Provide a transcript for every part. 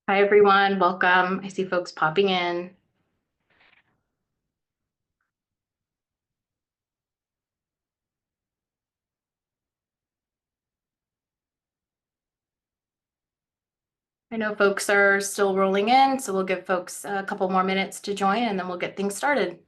Hi, everyone. Welcome. I see folks popping in. I know folks are still rolling in, so we'll give folks a couple more minutes to join and then we'll get things started.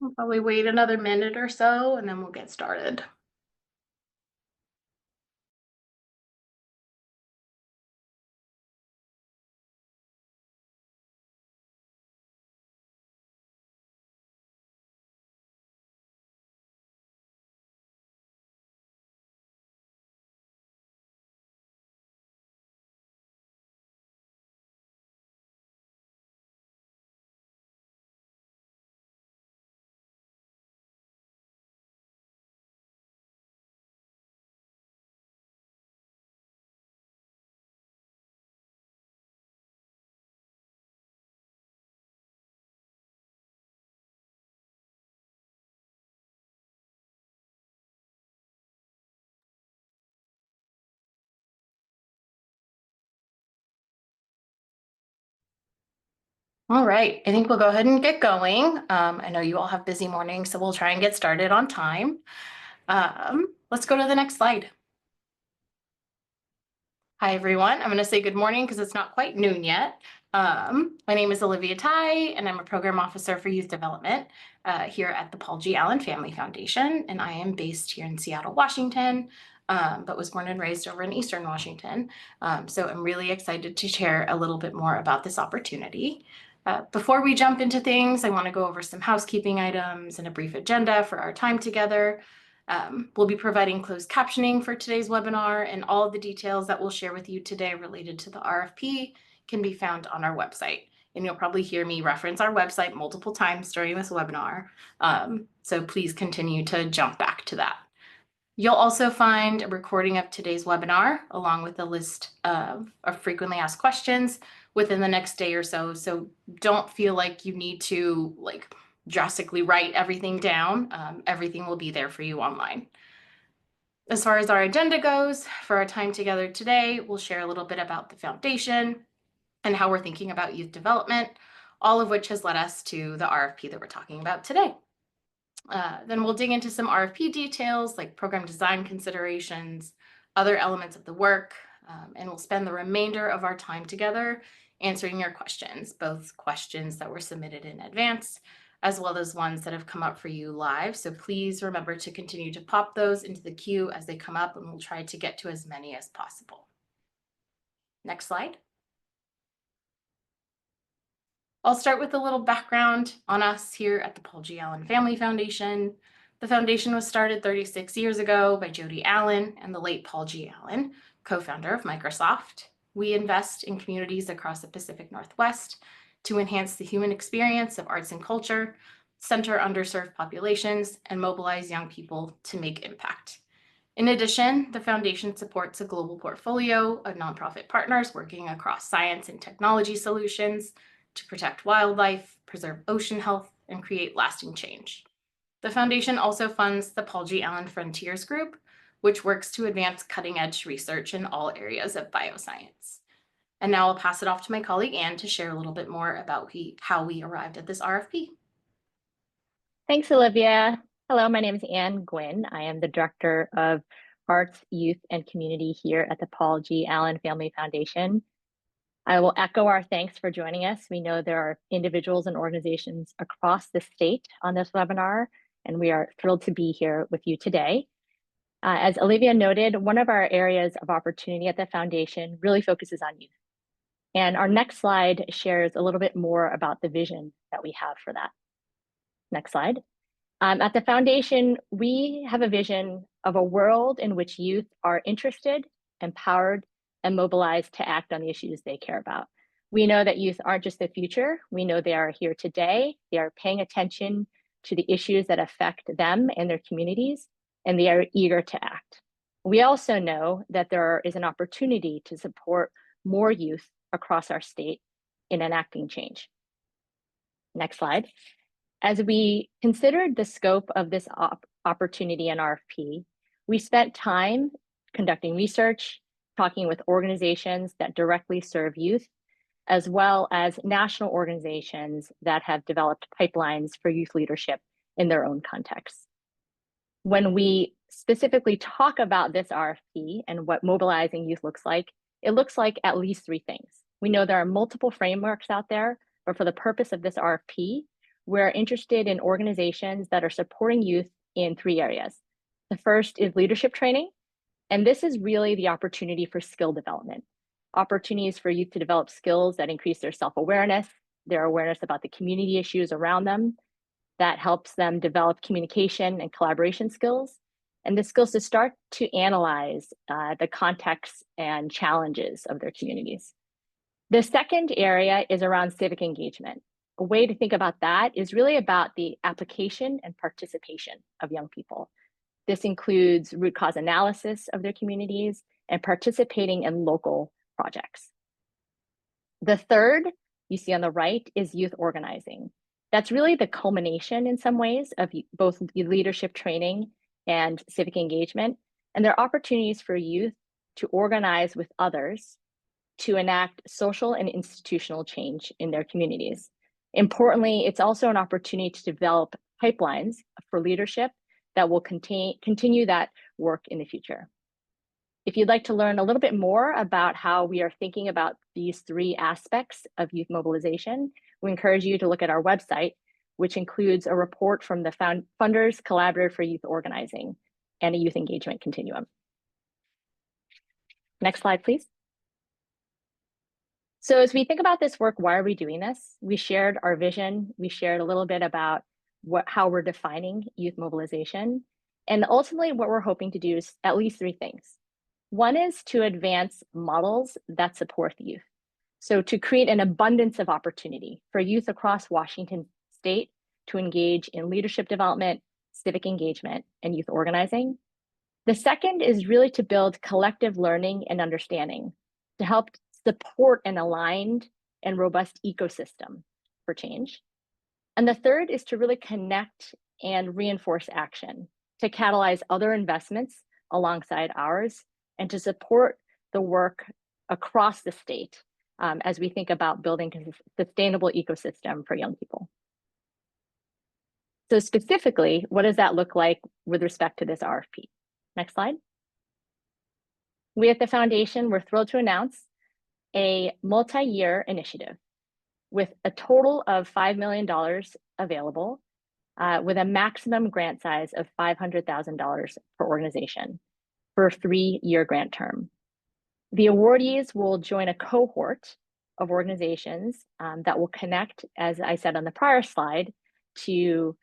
We'll probably wait another minute or so and then we'll get started. All right, I think we'll go ahead and get going. I know you all have busy mornings, so we'll try and get started on time. Let's go to the next slide. Hi, everyone. I'm going to say good morning because it's not quite noon yet. My name is Olivia Tai, and I'm a program officer for youth development here at the Paul G. Allen Family Foundation, and I am based here in Seattle, Washington, but was born and raised over in Eastern Washington. So I'm really excited to share a little bit more about this opportunity. Before we jump into things, I want to go over some housekeeping items and a brief agenda for our time together. We'll be providing closed captioning for today's webinar, and all of the details that we'll share with you today related to the RFP can be found on our website. And you'll probably hear me reference our website multiple times during this webinar. So please continue to jump back to that. You'll also find a recording of today's webinar along with a list of frequently asked questions within the next day or so. So don't feel like you need to drastically write everything down. Everything will be there for you online. As far as our agenda goes, for our time together today, we'll share a little bit about the foundation and how we're thinking about youth development, all of which has led us to the RFP that we're talking about today. Then we'll dig into some RFP details like program design considerations, other elements of the work, and we'll spend the remainder of our time together answering your questions, both questions that were submitted in advance, as well as ones that have come up for you live. So please remember to continue to pop those into the queue as they come up, and we'll try to get to as many as possible. Next slide. I'll start with a little background on us here at the Paul G. Allen Family Foundation. The foundation was started 36 years ago by Jody Allen and the late Paul G. Allen, co-founder of Microsoft. We invest in communities across the Pacific Northwest to enhance the human experience of arts and culture, center underserved populations, and mobilize young people to make impact. In addition, the foundation supports a global portfolio of nonprofit partners working across science and technology solutions to protect wildlife, preserve ocean health, and create lasting change. The foundation also funds the Paul G. Allen Frontiers Group, which works to advance cutting-edge research in all areas of bioscience. And now I'll pass it off to my colleague, Anne, to share a little bit more about how we arrived at this RFP. Thanks, Olivia. Hello, my name is Anne Gwynn. I am the Director of Arts, Youth, and Community here at the Paul G. Allen Family Foundation. I will echo our thanks for joining us. We know there are individuals and organizations across the state on this webinar, and we are thrilled to be here with you today. As Olivia noted, one of our areas of opportunity at the foundation really focuses on youth. And our next slide shares a little bit more about the vision that we have for that. Next slide. At the foundation, we have a vision of a world in which youth are interested, empowered, and mobilized to act on the issues they care about. We know that youth aren't just the future. We know they are here today. They are paying attention to the issues that affect them and their communities, and they are eager to act. We also know that there is an opportunity to support more youth across our state in enacting change. Next slide. As we considered the scope of this opportunity and RFP, we spent time conducting research, talking with organizations that directly serve youth, as well as national organizations that have developed pipelines for youth leadership in their own contexts. When we specifically talk about this RFP and what mobilizing youth looks like, it looks like at least three things. We know there are multiple frameworks out there, but for the purpose of this RFP, we're interested in organizations that are supporting youth in three areas. The first is leadership training, and this is really the opportunity for skill development. Opportunities for youth to develop skills that increase their self-awareness, their awareness about the community issues around them, that helps them develop communication and collaboration skills, and the skills to start to analyze the context and challenges of their communities. The second area is around civic engagement. A way to think about that is really about the application and participation of young people. This includes root cause analysis of their communities and participating in local projects. The third, you see on the right, is youth organizing. That's really the culmination in some ways of both leadership training and civic engagement. And there are opportunities for youth to organize with others to enact social and institutional change in their communities. Importantly, it's also an opportunity to develop pipelines for leadership that will continue that work in the future. If you'd like to learn a little bit more about how we are thinking about these three aspects of youth mobilization, we encourage you to look at our website, which includes a report from the Funders Collaborative for Youth Organizing and a youth engagement continuum. Next slide, please. So as we think about this work, why are we doing this? We shared our vision. We shared a little bit about how we're defining youth mobilization. And ultimately, what we're hoping to do is at least three things. One is to advance models that support the youth. So to create an abundance of opportunity for youth across Washington state to engage in leadership development, civic engagement, and youth organizing. The second is really to build collective learning and understanding to help support an aligned and robust ecosystem for change. And the third is to really connect and reinforce action to catalyze other investments alongside ours and to support the work across the state as we think about building a sustainable ecosystem for young people. So specifically, what does that look like with respect to this RFP? Next slide. We at the foundation, we're thrilled to announce a multi-year initiative with a total of $5 million available with a maximum grant size of $500,000 per organization for a 3-year grant term. The awardees will join a cohort of organizations that will connect, as I said on the prior slide, to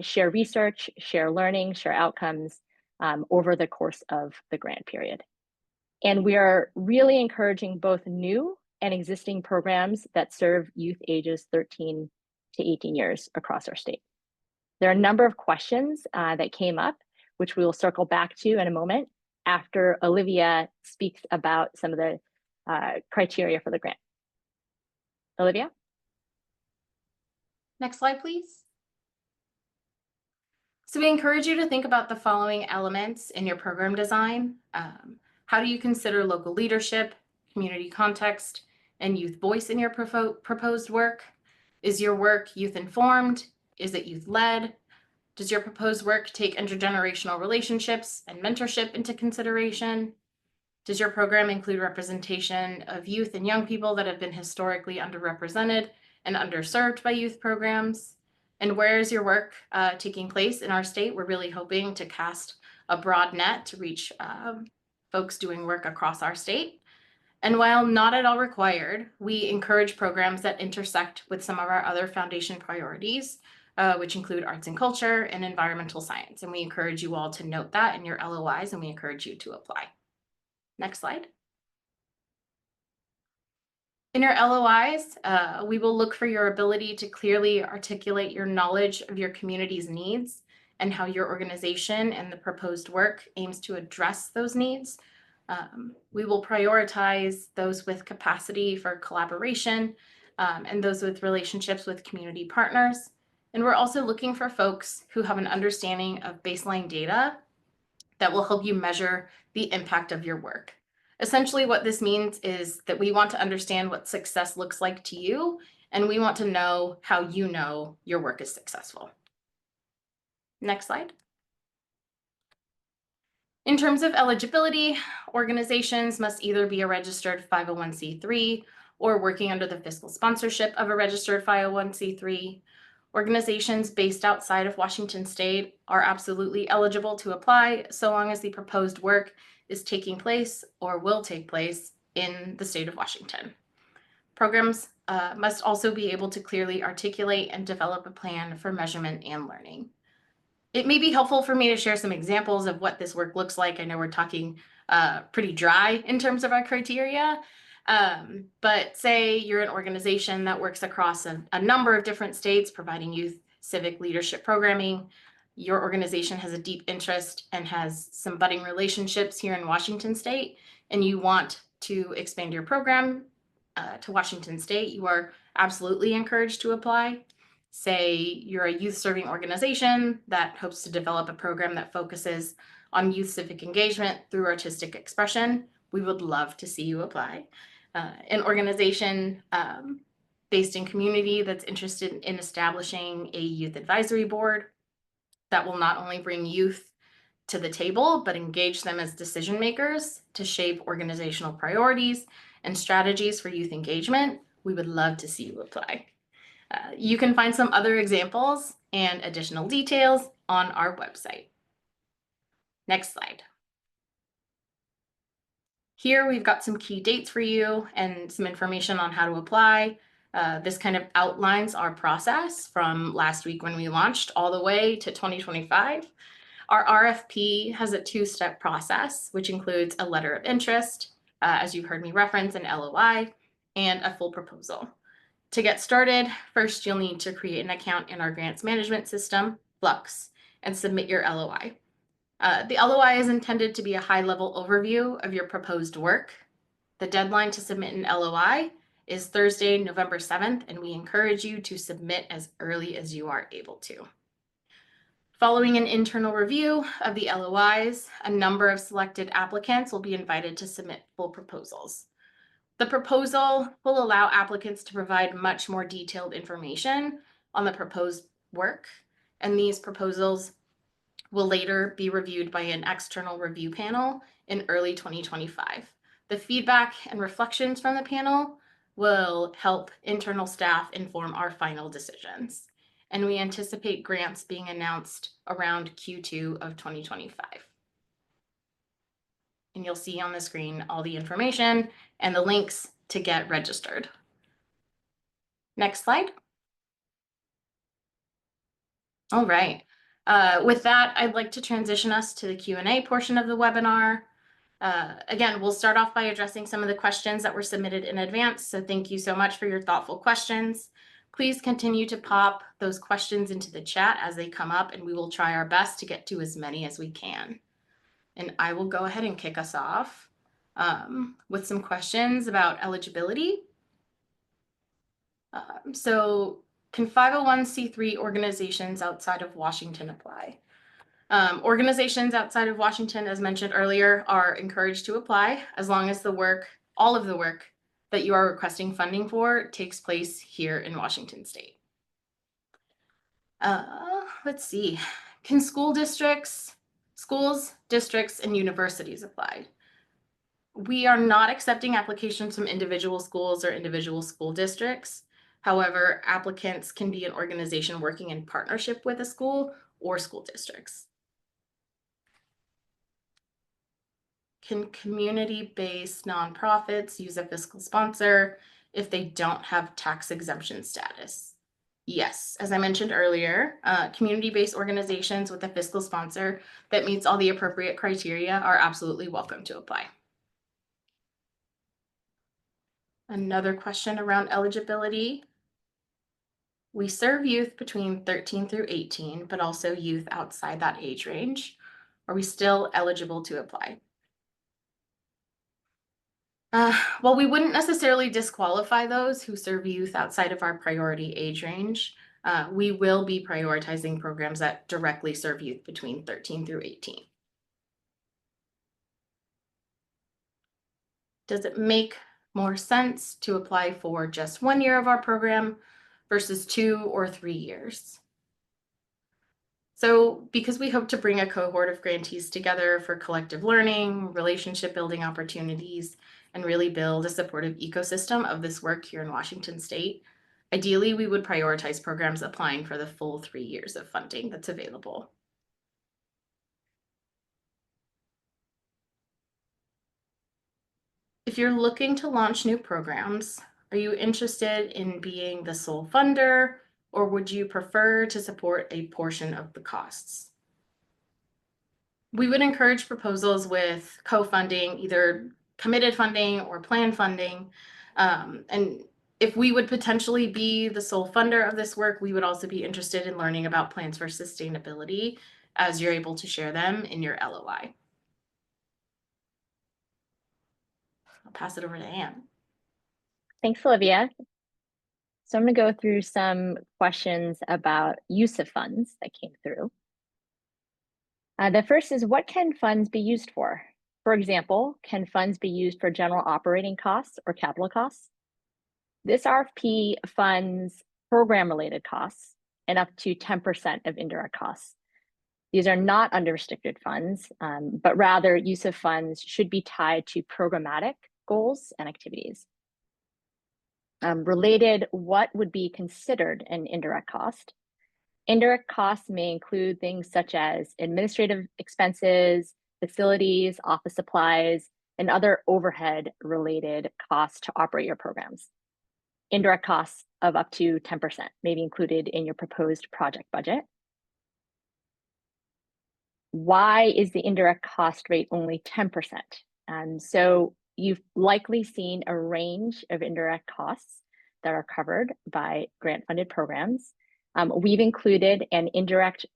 share research, share learning, share outcomes over the course of the grant period. And we are really encouraging both new and existing programs that serve youth ages 13 to 18 years across our state. There are a number of questions that came up, which we will circle back to in a moment after Olivia speaks about some of the criteria for the grant. Olivia? Next slide, please. So we encourage you to think about the following elements in your program design. How do you consider local leadership, community context, and youth voice in your proposed work? Is your work youth informed? Is it youth led? Does your proposed work take intergenerational relationships and mentorship into consideration? Does your program include representation of youth and young people that have been historically underrepresented and underserved by youth programs? And where is your work taking place in our state? We're really hoping to cast a broad net to reach folks doing work across our state. And while not at all required, we encourage programs that intersect with some of our other foundation priorities which include arts and culture and environmental science. And we encourage you all to note that in your LOIs, and we encourage you to apply. Next slide. In your LOIs, we will look for your ability to clearly articulate your knowledge of your community's needs and how your organization and the proposed work aims to address those needs. We will prioritize those with capacity for collaboration and those with relationships with community partners. And we're also looking for folks who have an understanding of baseline data that will help you measure the impact of your work. Essentially, what this means is that we want to understand what success looks like to you, and we want to know how you know your work is successful. Next slide. In terms of eligibility, organizations must either be a registered 501c3 or working under the fiscal sponsorship of a registered 501c3. Organizations based outside of Washington State are absolutely eligible to apply so long as the proposed work is taking place or will take place in the state of Washington. Programs must also be able to clearly articulate and develop a plan for measurement and learning. It may be helpful for me to share some examples of what this work looks like. I know we're talking pretty dry in terms of our criteria, but say you're an organization that works across a number of different states providing youth civic leadership programming. Your organization has a deep interest and has some budding relationships here in Washington State, and you want to expand your program to Washington State. You are absolutely encouraged to apply. Say you're a youth serving organization that hopes to develop a program that focuses on youth civic engagement through artistic expression. We would love to see you apply. An organization based in community that's interested in establishing a youth advisory board that will not only bring youth to the table, but engage them as decision makers to shape organizational priorities and strategies for youth engagement. We would love to see you apply. You can find some other examples and additional details on our website. Next slide. Here we've got some key dates for you and some information on how to apply. This kind of outlines our process from last week when we launched all the way to 2025. Our RFP has a two-step process, which includes a letter of interest, as you've heard me reference, an LOI, and a full proposal. To get started, first you'll need to create an account in our grants management system, Flux, and submit your LOI. The LOI is intended to be a high-level overview of your proposed work. The deadline to submit an LOI is Thursday, November 7th, and we encourage you to submit as early as you are able to. Following an internal review of the LOIs, a number of selected applicants will be invited to submit full proposals. The proposal will allow applicants to provide much more detailed information on the proposed work, and these proposals will later be reviewed by an external review panel in early 2025. The feedback and reflections from the panel will help internal staff inform our final decisions, and we anticipate grants being announced around Q2 of 2025. And you'll see on the screen all the information and the links to get registered. Next slide. All right. With that, I'd like to transition us to the Q&A portion of the webinar. Again, we'll start off by addressing some of the questions that were submitted in advance. So thank you so much for your thoughtful questions. Please continue to pop those questions into the chat as they come up, and we will try our best to get to as many as we can. And I will go ahead and kick us off with some questions about eligibility. So can 501c3 organizations outside of Washington apply? Organizations outside of Washington, as mentioned earlier, are encouraged to apply as long as the work, all of the work that you are requesting funding for takes place here in Washington State. Let's see. Can schools, districts, and universities apply? We are not accepting applications from individual schools or individual school districts. However, applicants can be an organization working in partnership with a school or school districts. Can community-based nonprofits use a fiscal sponsor if they don't have tax exemption status? Yes, as I mentioned earlier, community-based organizations with a fiscal sponsor that meets all the appropriate criteria are absolutely welcome to apply. Another question around eligibility. We serve youth between 13 through 18, but also youth outside that age range. Are we still eligible to apply? Well, we wouldn't necessarily disqualify those who serve youth outside of our priority age range. We will be prioritizing programs that directly serve youth between 13 through 18. Does it make more sense to apply for just 1 year of our program versus 2 or 3 years? So, because we hope to bring a cohort of grantees together for collective learning, relationship building opportunities, and really build a supportive ecosystem of this work here in Washington State, ideally we would prioritize programs applying for the full 3 years of funding that's available. If you're looking to launch new programs, are you interested in being the sole funder, or would you prefer to support a portion of the costs? We would encourage proposals with co-funding, either committed funding or planned funding. And if we would potentially be the sole funder of this work, we would also be interested in learning about plans for sustainability as you're able to share them in your LOI. I'll pass it over to Anne. Thanks, Olivia. So I'm going to go through some questions about use of funds that came through. The first is, what can funds be used for? For example, can funds be used for general operating costs or capital costs? This RFP funds program-related costs and up to 10% of indirect costs. These are not unrestricted funds, but rather use of funds should be tied to programmatic goals and activities. Related, what would be considered an indirect cost? Indirect costs may include things such as administrative expenses, facilities, office supplies, and other overhead-related costs to operate your programs. Indirect costs of up to 10% may be included in your proposed project budget. Why is the indirect cost rate only 10%? So you've likely seen a range of indirect costs that are covered by grant-funded programs. We've included an indirect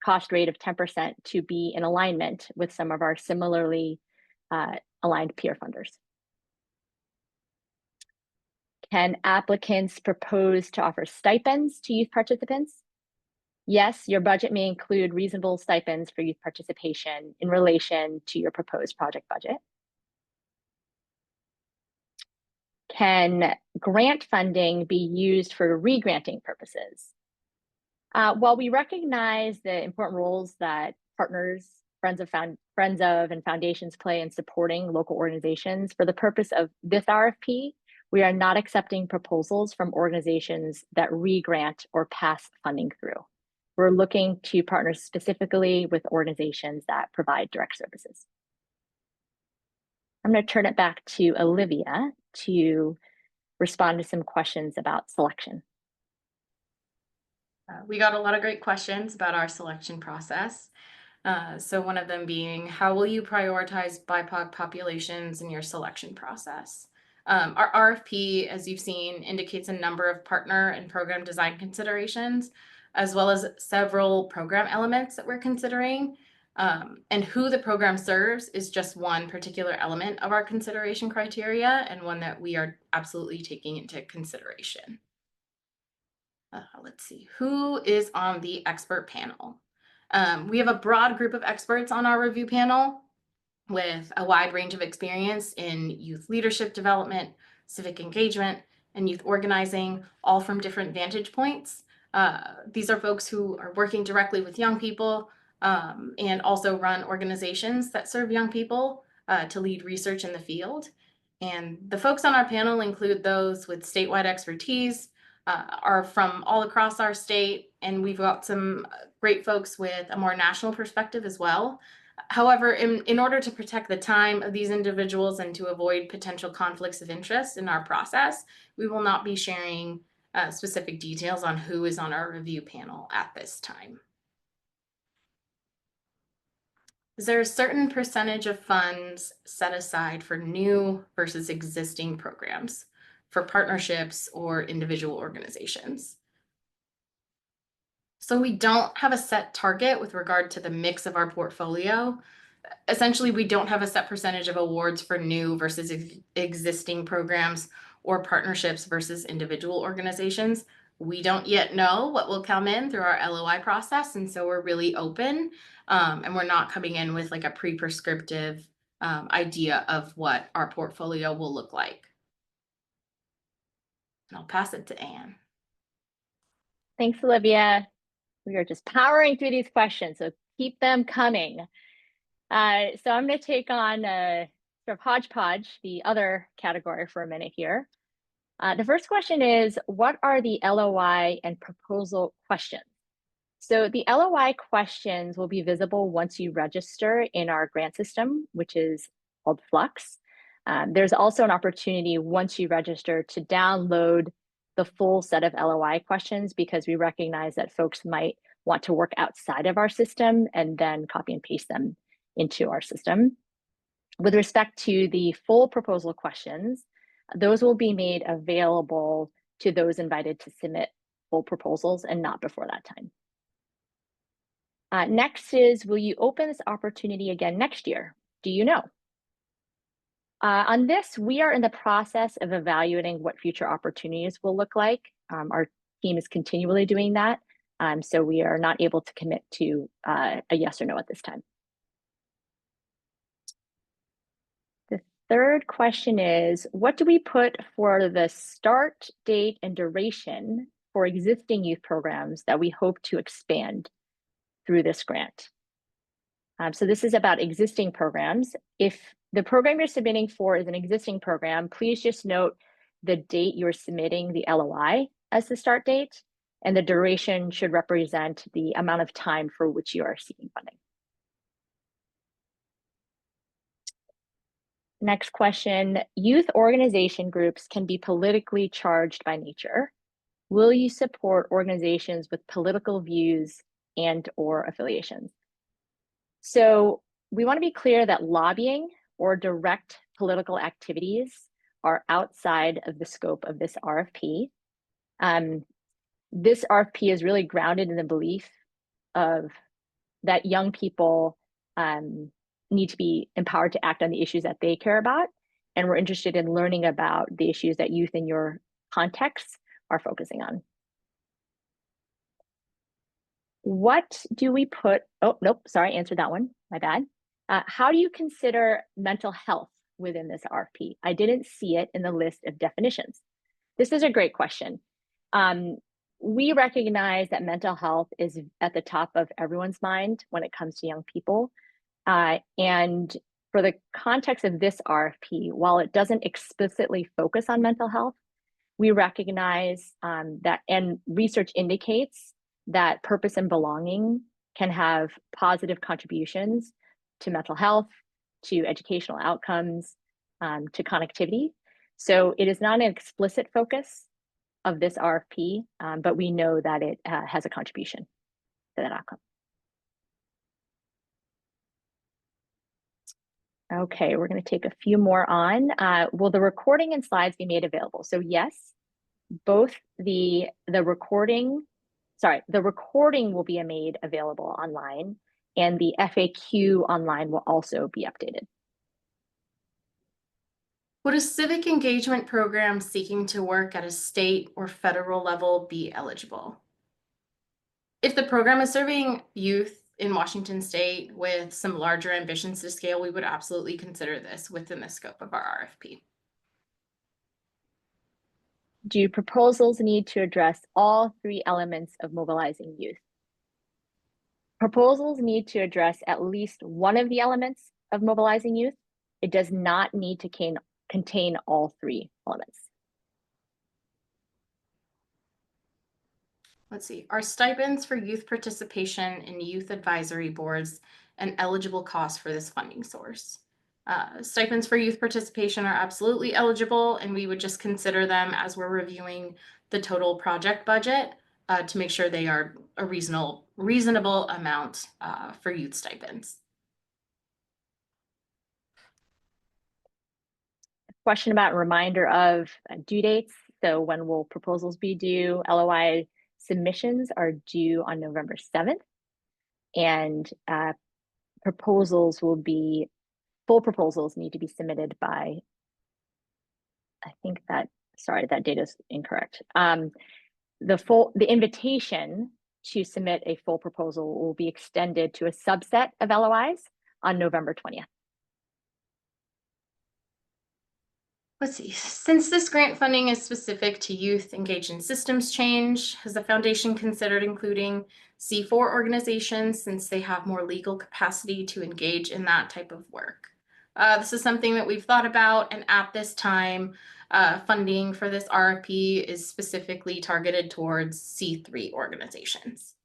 cost rate of 10% to be in alignment with some of our similarly aligned peer funders. Can applicants propose to offer stipends to youth participants? Yes, your budget may include reasonable stipends for youth participation in relation to your proposed project budget. Can grant funding be used for re-granting purposes? While we recognize the important roles that partners, friends of, and foundations play in supporting local organizations, for the purpose of this RFP, we are not accepting proposals from organizations that re-grant or pass funding through. We're looking to partner specifically with organizations that provide direct services. I'm going to turn it back to Olivia to respond to some questions about selection. We got a lot of great questions about our selection process. So one of them being, how will you prioritize BIPOC populations in your selection process? Our RFP, as you've seen, indicates a number of partner and program design considerations, as well as several program elements that we're considering. And who the program serves is just one particular element of our consideration criteria, and one that we are absolutely taking into consideration. Let's see, who is on the expert panel? We have a broad group of experts on our review panel with a wide range of experience in youth leadership development, civic engagement, and youth organizing, all from different vantage points. These are folks who are working directly with young people and also run organizations that serve young people to lead research in the field. And the folks on our panel include those with statewide expertise, are from all across our state, and we've got some great folks with a more national perspective as well. However, in order to protect the time of these individuals and to avoid potential conflicts of interest in our process, we will not be sharing specific details on who is on our review panel at this time. Is there a certain percentage of funds set aside for new versus existing programs, for partnerships or individual organizations? So we don't have a set target with regard to the mix of our portfolio. Essentially, we don't have a set percentage of awards for new versus existing programs or partnerships versus individual organizations. We don't yet know what will come in through our LOI process, and so we're really open, and we're not coming in with like a pre-prescriptive idea of what our portfolio will look like. And I'll pass it to Anne. Thanks, Olivia. We are just powering through these questions, so keep them coming. So I'm going to take on sort of hodgepodge, the other category, for a minute here. The first question is, what are the LOI and proposal questions? So the LOI questions will be visible once you register in our grant system, which is called Flux. There's also an opportunity once you register to download the full set of LOI questions, because we recognize that folks might want to work outside of our system and then copy and paste them into our system. With respect to the full proposal questions, those will be made available to those invited to submit full proposals and not before that time. Next is, will you open this opportunity again next year? Do you know? On this, we are in the process of evaluating what future opportunities will look like. Our team is continually doing that, so we are not able to commit to a yes or no at this time. The third question is, what do we put for the start date and duration for existing youth programs that we hope to expand through this grant? So this is about existing programs. If the program you're submitting for is an existing program, please just note the date you're submitting the LOI as the start date, and the duration should represent the amount of time for which you are seeking funding. Next question, youth organization groups can be politically charged by nature. Will you support organizations with political views and/or affiliations? So we want to be clear that lobbying or direct political activities are outside of the scope of this RFP. This RFP is really grounded in the belief of that young people need to be empowered to act on the issues that they care about. And we're interested in learning about the issues that youth in your context are focusing on. What do we put, oh, nope, sorry, I answered that one, my bad. How do you consider mental health within this RFP? I didn't see it in the list of definitions. This is a great question. We recognize that mental health is at the top of everyone's mind when it comes to young people. And for the context of this RFP, while it doesn't explicitly focus on mental health, we recognize that, and research indicates that purpose and belonging can have positive contributions to mental health, to educational outcomes, to connectivity. So it is not an explicit focus of this RFP, but we know that it has a contribution to that outcome. Okay, we're going to take a few more on. Will the recording and slides be made available? So yes, both the recording will be made available online, and the FAQ online will also be updated. Would a civic engagement program seeking to work at a state or federal level be eligible? If the program is serving youth in Washington State with some larger ambitions to scale, we would absolutely consider this within the scope of our RFP. Do proposals need to address all three elements of mobilizing youth? Proposals need to address at least one of the elements of mobilizing youth. It does not need to contain all three elements. Let's see, are stipends for youth participation in youth advisory boards an eligible cost for this funding source? Stipends for youth participation are absolutely eligible, and we would just consider them as we're reviewing the total project budget to make sure they are a reasonable amount for youth stipends. Question about reminder of due dates. So when will proposals be due? LOI submissions are due on November 7th, and full proposals need to be submitted by, sorry, that data is incorrect. The invitation to submit a full proposal will be extended to a subset of LOIs on November 20th. Let's see, since this grant funding is specific to youth engaged in systems change, has the foundation considered including C4 organizations since they have more legal capacity to engage in that type of work? This is something that we've thought about, and at this time, funding for this RFP is specifically targeted towards C3 organizations.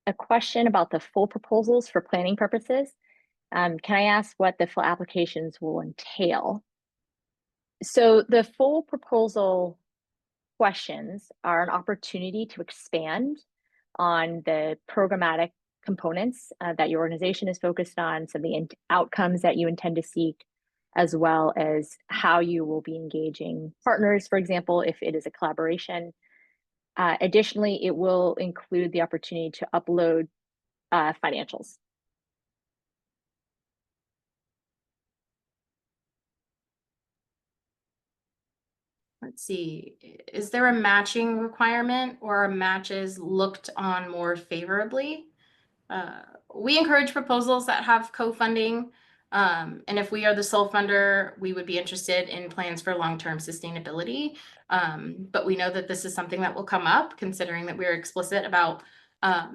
A question about the full proposals for planning purposes. Can I ask what the full applications will entail? So the full proposal questions are an opportunity to expand on the programmatic components that your organization is focused on, so the outcomes that you intend to seek, as well as how you will be engaging partners, for example, if it is a collaboration. Additionally, it will include the opportunity to upload financials. Let's see, is there a matching requirement or are matches looked on more favorably? We encourage proposals that have co-funding. And if we are the sole funder, we would be interested in plans for long-term sustainability. But we know that this is something that will come up, considering that we're explicit about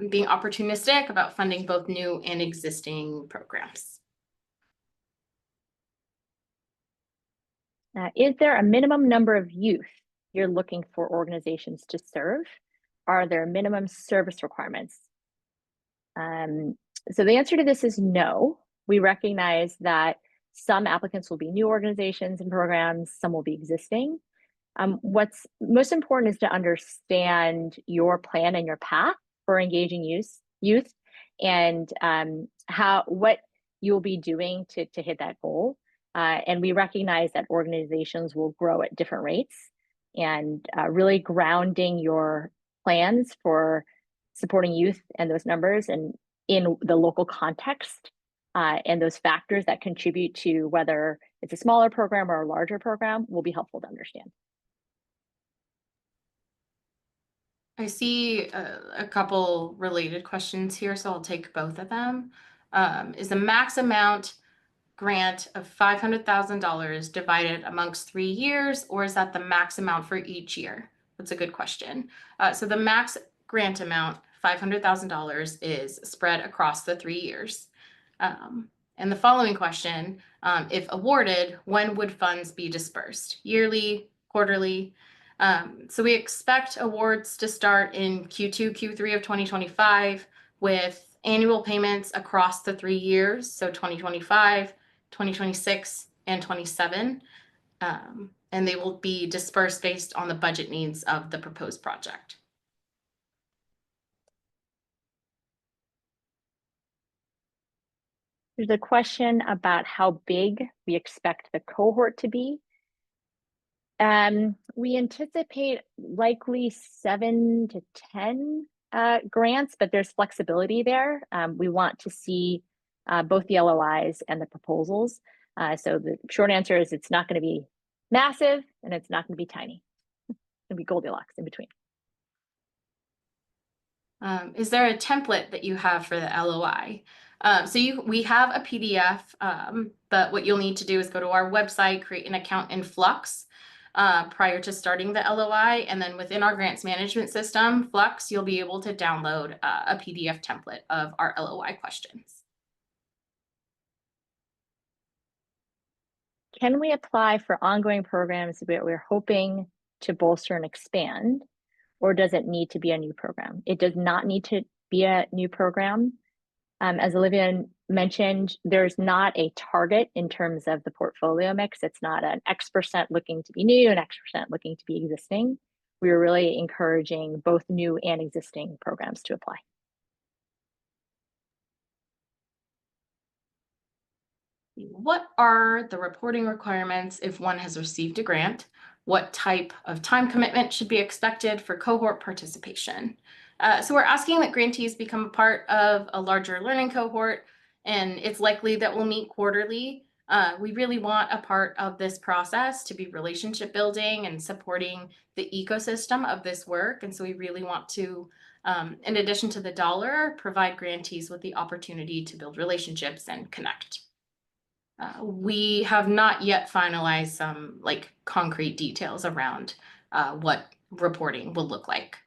being opportunistic about funding both new and existing programs. Is there a minimum number of youth you're looking for organizations to serve? Are there minimum service requirements? So the answer to this is no. We recognize that some applicants will be new organizations and programs, some will be existing. What's most important is to understand your plan and your path for engaging youth and what you'll be doing to hit that goal. And we recognize that organizations will grow at different rates, and really grounding your plans for supporting youth and those numbers and in the local context and those factors that contribute to whether it's a smaller program or a larger program will be helpful to understand. I see a couple related questions here, so I'll take both of them. Is the max amount grant of $500,000 divided amongst 3 years, or is that the max amount for each year? That's a good question. So the max grant amount, $500,000, is spread across the 3 years. And the following question, if awarded, when would funds be dispersed? Yearly, quarterly? So we expect awards to start in Q2, Q3 of 2025 with annual payments across the 3 years, so 2025, 2026, and 27. And they will be dispersed based on the budget needs of the proposed project. There's a question about how big we expect the cohort to be. We anticipate likely 7 to 10 grants, but there's flexibility there. We want to see both the LOIs and the proposals. So the short answer is it's not going to be massive and it's not going to be tiny. It's going to be Goldilocks in between. Is there a template that you have for the LOI? We have a PDF, but what you'll need to do is go to our website, create an account in Flux prior to starting the LOI, and then within our grants management system, Flux, you'll be able to download a PDF template of our LOI questions. Can we apply for ongoing programs that we're hoping to bolster and expand, or does it need to be a new program? It does not need to be a new program. As Olivia mentioned, there's not a target in terms of the portfolio mix. It's not an X% looking to be new and X% looking to be existing. We are really encouraging both new and existing programs to apply. What are the reporting requirements if one has received a grant? What type of time commitment should be expected for cohort participation? So we're asking that grantees become a part of a larger learning cohort, and it's likely that we'll meet quarterly. We really want a part of this process to be relationship building and supporting the ecosystem of this work. And so we really want to, in addition to the dollar, provide grantees with the opportunity to build relationships and connect. We have not yet finalized some concrete details around what reporting will look like.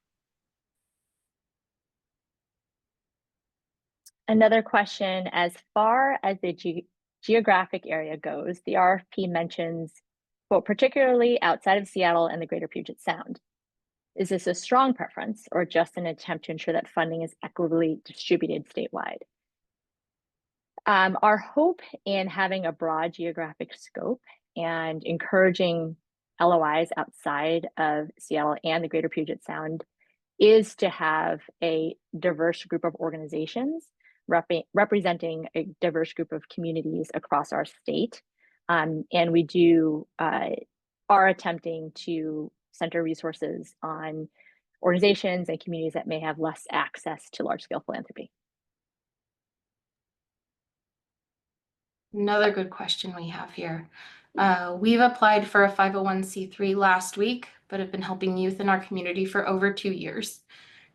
Another question, as far as the geographic area goes, the RFP mentions, quote, particularly outside of Seattle and the greater Puget Sound. Is this a strong preference or just an attempt to ensure that funding is equitably distributed statewide? Our hope in having a broad geographic scope and encouraging LOIs outside of Seattle and the greater Puget Sound is to have a diverse group of organizations representing a diverse group of communities across our state. And we are attempting to center resources on organizations and communities that may have less access to large-scale philanthropy. Another good question we have here. We've applied for a 501c3 last week, but have been helping youth in our community for over 2 years.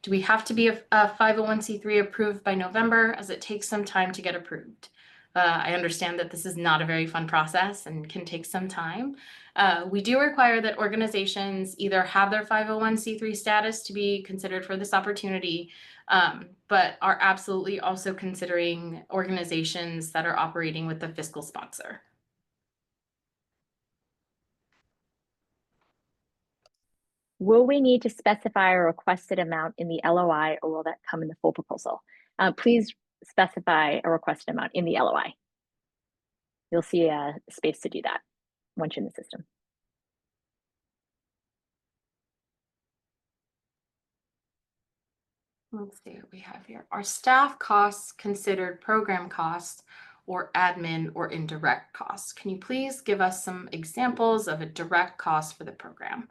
Do we have to be a 501c3 approved by November, as it takes some time to get approved? I understand that this is not a very fun process and can take some time. We do require that organizations either have their 501c3 status to be considered for this opportunity, but are absolutely also considering organizations that are operating with a fiscal sponsor. Will we need to specify a requested amount in the LOI, or will that come in the full proposal? Please specify a requested amount in the LOI. You'll see a space to do that once you're in the system. Let's see what we have here. Are staff costs considered program costs or admin or indirect costs? Can you please give us some examples of a direct cost for the program?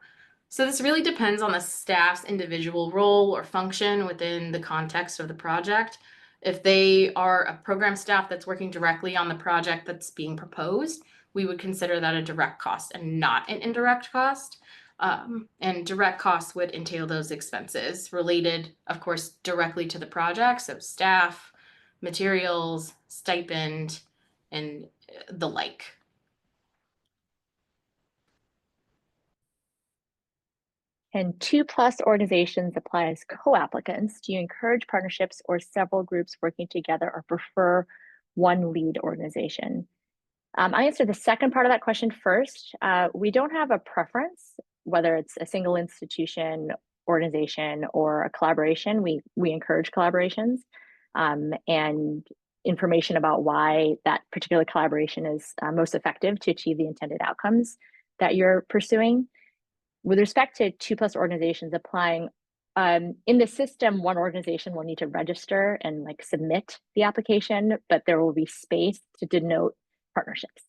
So this really depends on the staff's individual role or function within the context of the project. If they are a program staff that's working directly on the project that's being proposed, we would consider that a direct cost and not an indirect cost. And direct costs would entail those expenses related, of course, directly to the project. So staff, materials, stipend, and the like. And 2+ organizations apply as co-applicants. Do you encourage partnerships or several groups working together, or prefer one lead organization? I answer the second part of that question first. We don't have a preference, whether it's a single institution, organization, or a collaboration. We encourage collaborations, and information about why that particular collaboration is most effective to achieve the intended outcomes that you're pursuing. With respect to 2+ organizations applying, in the system, one organization will need to register and submit the application, but there will be space to denote partnerships.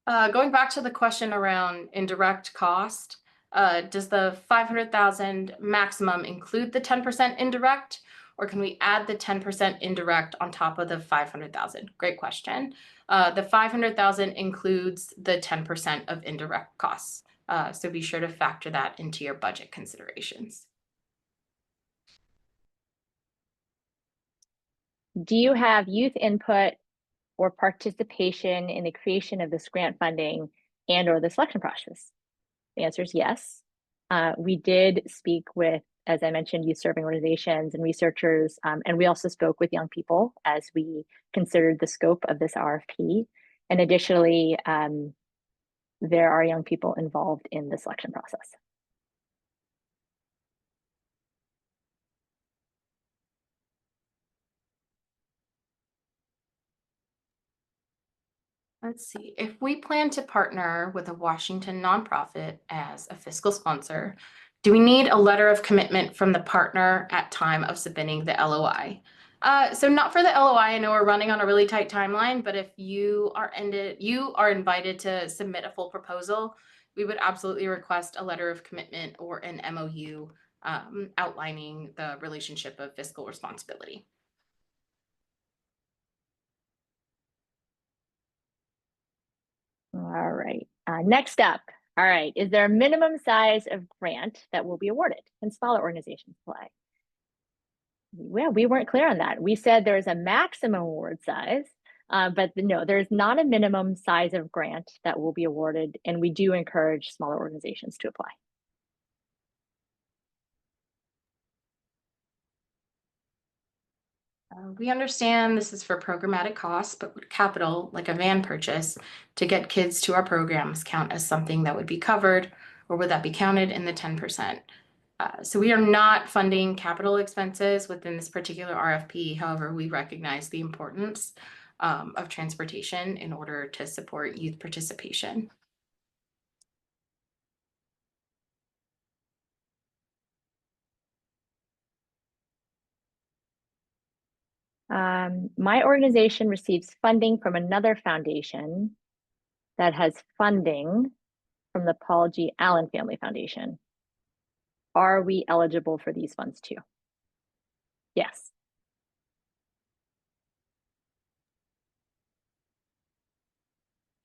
Going back to the question around indirect cost, does the 500,000 maximum include the 10% indirect, or can we add the 10% indirect on top of the 500,000? Great question. The 500,000 includes the 10% of indirect costs. So be sure to factor that into your budget considerations. Do you have youth input or participation in the creation of this grant funding and or the selection process? The answer is yes. We did speak with, as I mentioned, youth serving organizations and researchers, and we also spoke with young people as we considered the scope of this RFP. And additionally, there are young people involved in the selection process. Let's see, if we plan to partner with a Washington nonprofit as a fiscal sponsor, do we need a letter of commitment from the partner at time of submitting the LOI? So not for the LOI. I know we're running on a really tight timeline, but if you are invited to submit a full proposal, we would absolutely request a letter of commitment or an MOU outlining the relationship of fiscal responsibility. All right. Next up. All right. Is there a minimum size of grant that will be awarded? Can smaller organizations apply? Well, we weren't clear on that. We said there's a maximum award size, but no, there's not a minimum size of grant that will be awarded, and we do encourage smaller organizations to apply. We understand this is for programmatic costs, but would capital, like a van purchase, to get kids to our programs count as something that would be covered, or would that be counted in the 10%? So we are not funding capital expenses within this particular RFP. However, we recognize the importance of transportation in order to support youth participation. My organization receives funding from another foundation that has funding from the Paul G. Allen Family Foundation. Are we eligible for these funds too? Yes.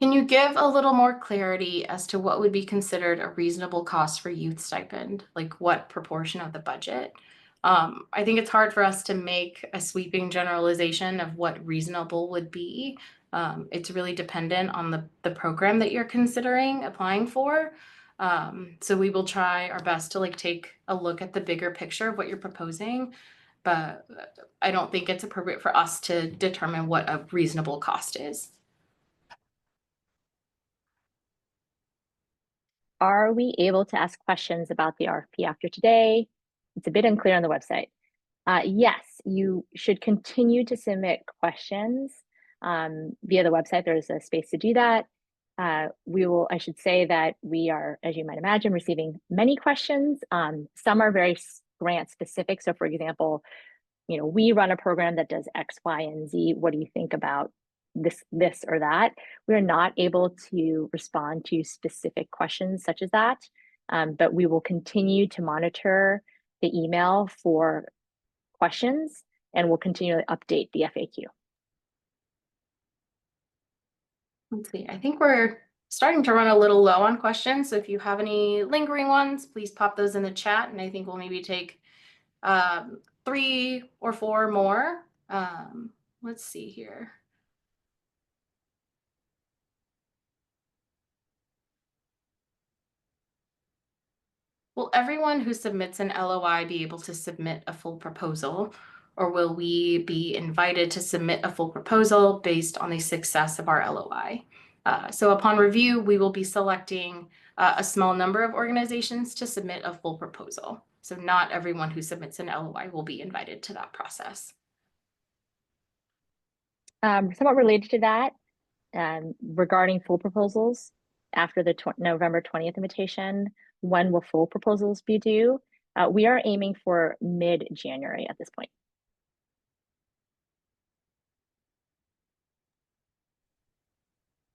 Can you give a little more clarity as to what would be considered a reasonable cost for youth stipend? Like what proportion of the budget? I think it's hard for us to make a sweeping generalization of what reasonable would be. It's really dependent on the program that you're considering applying for. So we will try our best to take a look at the bigger picture of what you're proposing, but I don't think it's appropriate for us to determine what a reasonable cost is. Are we able to ask questions about the RFP after today? It's a bit unclear on the website. Yes, you should continue to submit questions via the website. There's a space to do that. I should say that we are, as you might imagine, receiving many questions. Some are very grant specific. So for example, we run a program that does X, Y, and Z. What do you think about this or that? We're not able to respond to specific questions such as that, but we will continue to monitor the email for questions and we'll continue to update the FAQ. Let's see, I think we're starting to run a little low on questions. So if you have any lingering ones, please pop those in the chat. And I think we'll maybe take 3 or 4 more. Let's see here. Will everyone who submits an LOI be able to submit a full proposal, or will we be invited to submit a full proposal based on the success of our LOI? So upon review, we will be selecting a small number of organizations to submit a full proposal. So not everyone who submits an LOI will be invited to that process. Somewhat related to that, regarding full proposals, after the November 20th invitation, when will full proposals be due? We are aiming for mid-January at this point.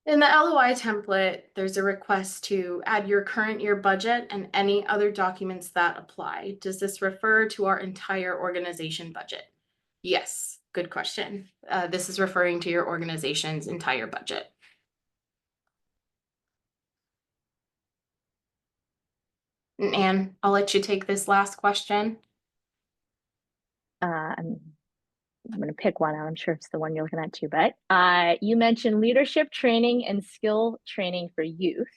In the LOI template, there's a request to add your current year budget and any other documents that apply. Does this refer to our entire organization budget? Yes, good question. This is referring to your organization's entire budget. And Anne, I'll let you take this last question. I'm going to pick one. I'm sure it's the one you're looking at too, but you mentioned leadership training and skill training for youth.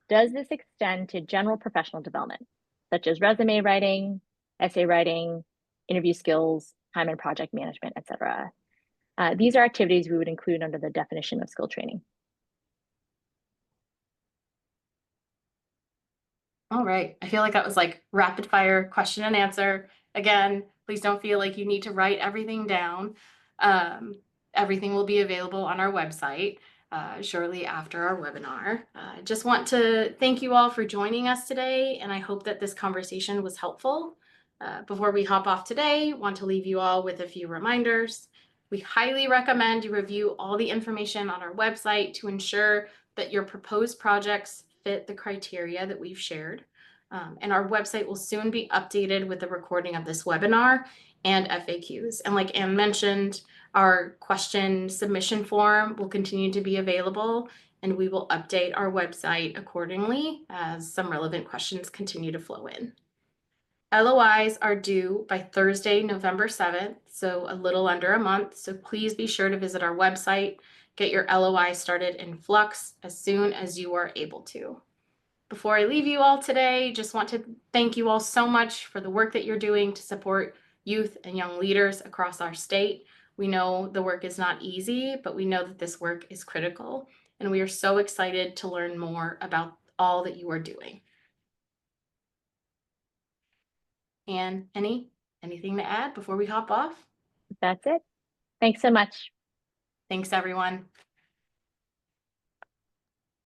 Does this extend to general professional development, such as resume writing, essay writing, interview skills, time and project management, etc.? These are activities we would include under the definition of skill training. All right. I feel like that was rapid fire question and answer. Again, please don't feel like you need to write everything down. Everything will be available on our website. shortly after our webinar. I just want to thank you all for joining us today, and I hope that this conversation was helpful. Before we hop off today, want to leave you all with a few reminders. We highly recommend you review all the information on our website to ensure that your proposed projects fit the criteria that we've shared. And our website will soon be updated with the recording of this webinar and FAQs. And like Anne mentioned, our question submission form will continue to be available, and we will update our website accordingly as some relevant questions continue to flow in. LOIs are due by Thursday, November 7th, so a little under a month. So please be sure to visit our website, get your LOI started in Flux as soon as you are able to. Before I leave you all today, just want to thank you all so much for the work that you're doing to support youth and young leaders across our state. We know the work is not easy, but we know that this work is critical, and we are so excited to learn more about all that you are doing. And anything to add before we hop off? That's it. Thanks so much. Thanks, everyone.